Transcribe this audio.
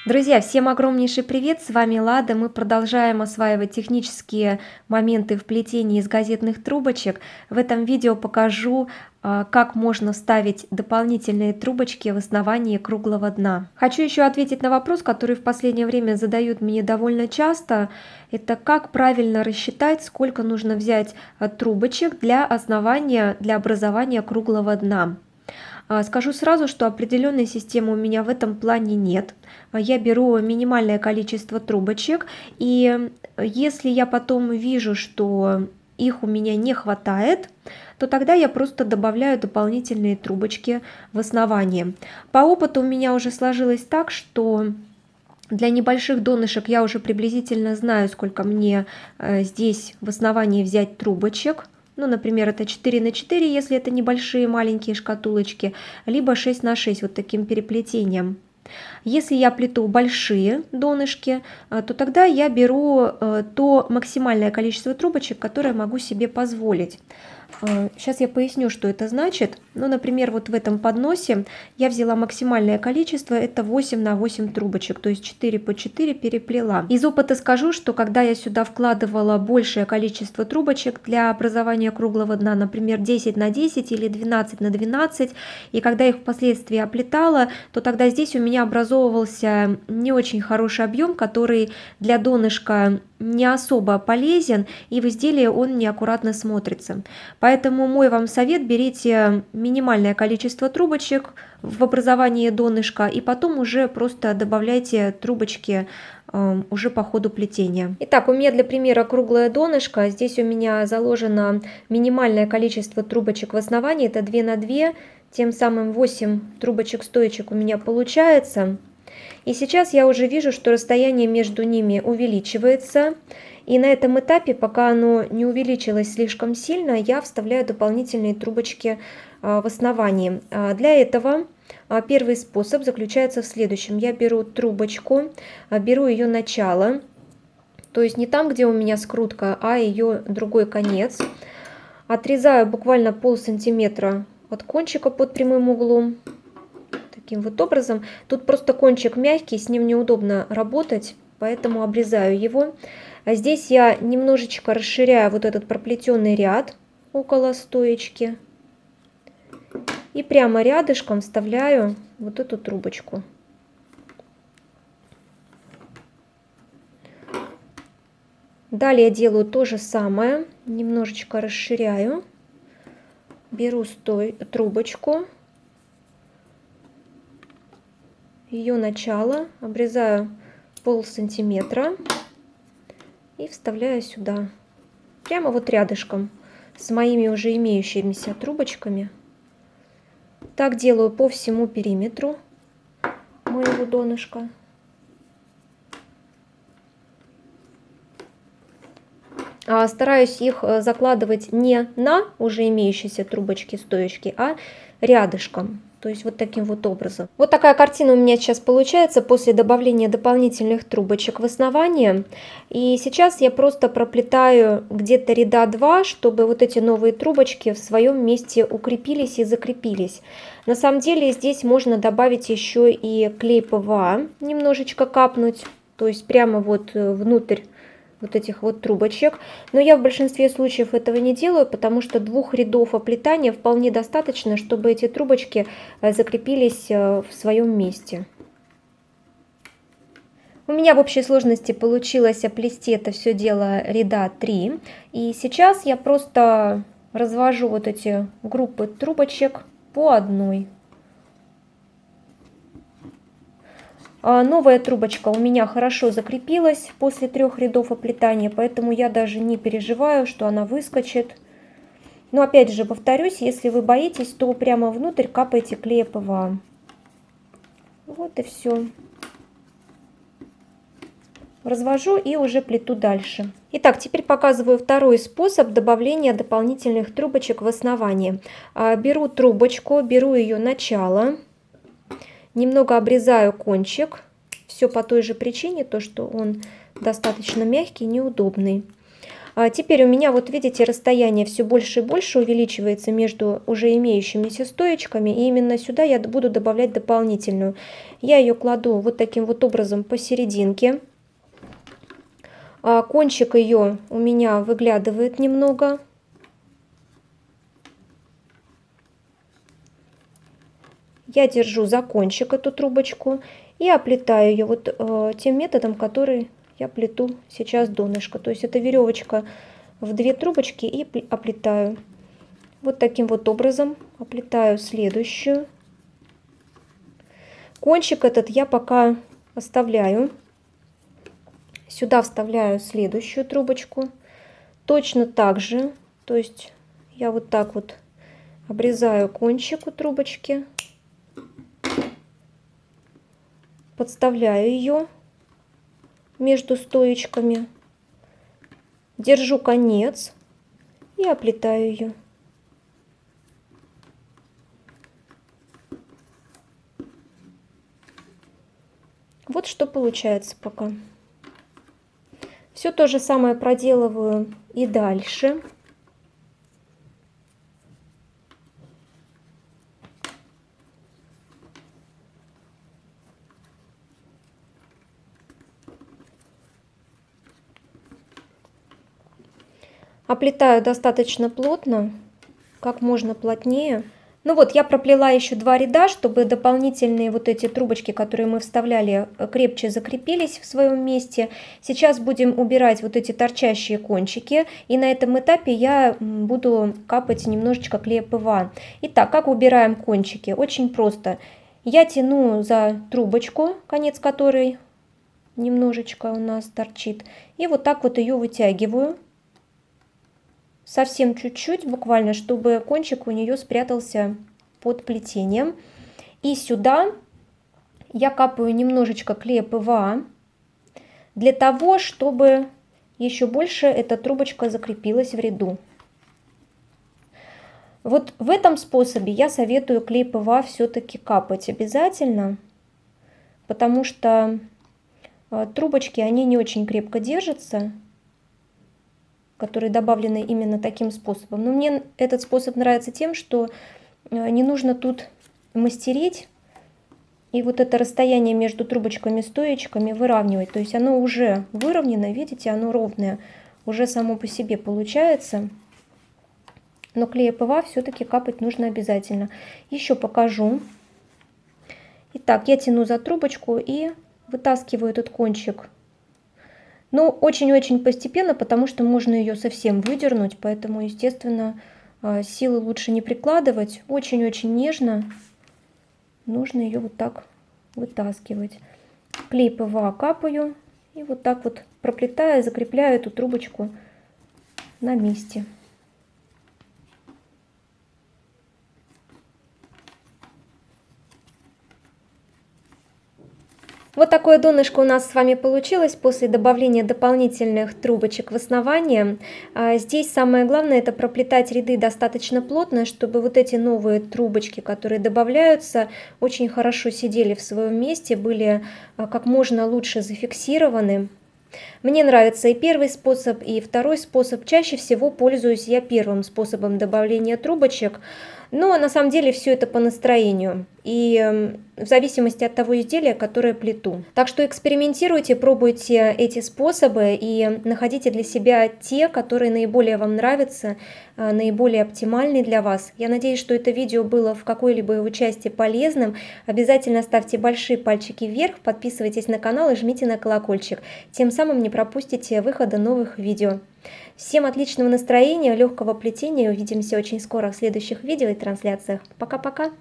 Друзья, всем огромнейший привет! С вами Лада. Мы продолжаем осваивать технические моменты в плетении из газетных трубочек. В этом видео покажу, как можно ставить дополнительные трубочки в основании круглого дна. Хочу еще ответить на вопрос, который в последнее время задают мне довольно часто. Это как правильно рассчитать, сколько нужно взять трубочек для основания, для образования круглого дна. Скажу сразу, что определенной системы у меня в этом плане нет. Я беру минимальное количество трубочек, и если я потом вижу, что их у меня не хватает, то тогда я просто добавляю дополнительные трубочки в основание. По опыту у меня уже сложилось так, что для небольших донышек я уже приблизительно знаю, сколько мне здесь в основании взять трубочек. Ну, например, это 4 на 4, если это небольшие маленькие шкатулочки, либо 6 на 6 вот таким переплетением. Если я плету большие донышки, то тогда я беру то максимальное количество трубочек, которое могу себе позволить. Сейчас я поясню, что это значит. Ну, например, вот в этом подносе я взяла максимальное количество, это 8 на 8 трубочек, то есть 4 по 4 переплела. Из опыта скажу, что когда я сюда вкладывала большее количество трубочек для образования круглого дна, например, 10 на 10 или 12 на 12, и когда их впоследствии оплетала, то тогда здесь у меня образовывался не очень хороший объем, который для донышка не особо полезен, и в изделии он неаккуратно смотрится. Поэтому мой вам совет: берите минимальное количество трубочек в образовании донышка и потом уже просто добавляйте трубочки уже по ходу плетения. Итак, у меня для примера круглое донышко. Здесь у меня заложено минимальное количество трубочек в основании, это 2 на 2, тем самым 8 трубочек стоечек у меня получается. И сейчас я уже вижу, что расстояние между ними увеличивается. И на этом этапе, пока оно не увеличилось слишком сильно, я вставляю дополнительные трубочки в основании. Для этого первый способ заключается в следующем. Я беру трубочку, беру ее начало, то есть не там, где у меня скрутка, а ее другой конец. Отрезаю буквально полсантиметра от кончика под прямым углом. Таким вот образом. Тут просто кончик мягкий, с ним неудобно работать, поэтому обрезаю его. А здесь я немножечко расширяю вот этот проплетенный ряд около стоечки. И прямо рядышком вставляю вот эту трубочку. Далее делаю то же самое. Немножечко расширяю. Беру трубочку. Ее начало, обрезаю полсантиметра и вставляю сюда, прямо вот рядышком с моими уже имеющимися трубочками. Так делаю по всему периметру моего донышка. Стараюсь их закладывать не на уже имеющиеся трубочки стоечки, а рядышком. То есть вот таким вот образом. Вот такая картина у меня сейчас получается после добавления дополнительных трубочек в основание. И сейчас я просто проплетаю где-то ряда 2, чтобы вот эти новые трубочки в своем месте укрепились и закрепились. На самом деле здесь можно добавить еще и клей ПВА, немножечко капнуть, то есть прямо вот внутрь вот этих вот трубочек. Но я в большинстве случаев этого не делаю, потому что 2 рядов оплетания вполне достаточно, чтобы эти трубочки закрепились в своем месте. У меня в общей сложности получилось оплести это все дело ряда 3. И сейчас я просто развожу вот эти группы трубочек по одной. Новая трубочка у меня хорошо закрепилась после 3 рядов оплетания, поэтому я даже не переживаю, что она выскочит. Но опять же повторюсь, если вы боитесь, то прямо внутрь капайте клея ПВА. Вот и все. Развожу и уже плету дальше. Итак, теперь показываю второй способ добавления дополнительных трубочек в основание. Беру трубочку, беру ее начало. Немного обрезаю кончик, все по той же причине, то что он достаточно мягкий, неудобный. Теперь у меня, вот видите, расстояние все больше и больше увеличивается между уже имеющимися стоечками, и именно сюда я буду добавлять дополнительную. Я ее кладу вот таким вот образом посерединке. Кончик ее у меня выглядывает немного. Я держу за кончик эту трубочку и оплетаю ее вот тем методом, который я плету сейчас донышко. То есть это веревочка в 2 трубочки и оплетаю. Вот таким вот образом оплетаю следующую. Кончик этот я пока оставляю. Сюда вставляю следующую трубочку. Точно так же, то есть я вот так вот обрезаю кончик у трубочки, подставляю ее между стоечками, держу конец и оплетаю ее. Вот что получается пока. Все то же самое проделываю и дальше. Оплетаю достаточно плотно, как можно плотнее. Ну вот, я проплела еще 2 ряда, чтобы дополнительные вот эти трубочки, которые мы вставляли, крепче закрепились в своем месте. Сейчас будем убирать вот эти торчащие кончики, и на этом этапе я буду капать немножечко клея ПВА. Итак, как убираем кончики? Очень просто. Я тяну за трубочку, конец которой немножечко у нас торчит, и вот так вот ее вытягиваю. Совсем чуть-чуть, буквально, чтобы кончик у нее спрятался под плетением. И сюда я капаю немножечко клея ПВА, для того, чтобы еще больше эта трубочка закрепилась в ряду. Вот в этом способе я советую клей ПВА все-таки капать обязательно, потому что трубочки, они не очень крепко держатся, которые добавлены именно таким способом. Но мне этот способ нравится тем, что не нужно тут мастерить и вот это расстояние между трубочками и стоечками выравнивать. То есть оно уже выровнено, видите, оно ровное, уже само по себе получается. Но клея ПВА все-таки капать нужно обязательно. Еще покажу. Итак, я тяну за трубочку и вытаскиваю этот кончик. Но очень-очень постепенно, потому что можно ее совсем выдернуть, поэтому, естественно, силы лучше не прикладывать. Очень-очень нежно нужно ее вот так вытаскивать. Клей ПВА капаю и вот так вот проплетаю, закрепляю эту трубочку на месте. Вот такое донышко у нас с вами получилось после добавления дополнительных трубочек в основание. Здесь самое главное — это проплетать ряды достаточно плотно, чтобы вот эти новые трубочки, которые добавляются, очень хорошо сидели в своем месте, были как можно лучше зафиксированы. Мне нравится и первый способ, и второй способ. Чаще всего пользуюсь я первым способом добавления трубочек, но на самом деле все это по настроению и в зависимости от того изделия, которое плету. Так что экспериментируйте, пробуйте эти способы и находите для себя те, которые наиболее вам нравятся, наиболее оптимальны для вас. Я надеюсь, что это видео было в какой-либо его части полезным. Обязательно ставьте большие пальчики вверх, подписывайтесь на канал и жмите на колокольчик. Тем самым не пропустите выхода новых видео. Всем отличного настроения, легкого плетения. Увидимся очень скоро в следующих видео и трансляциях. Пока-пока!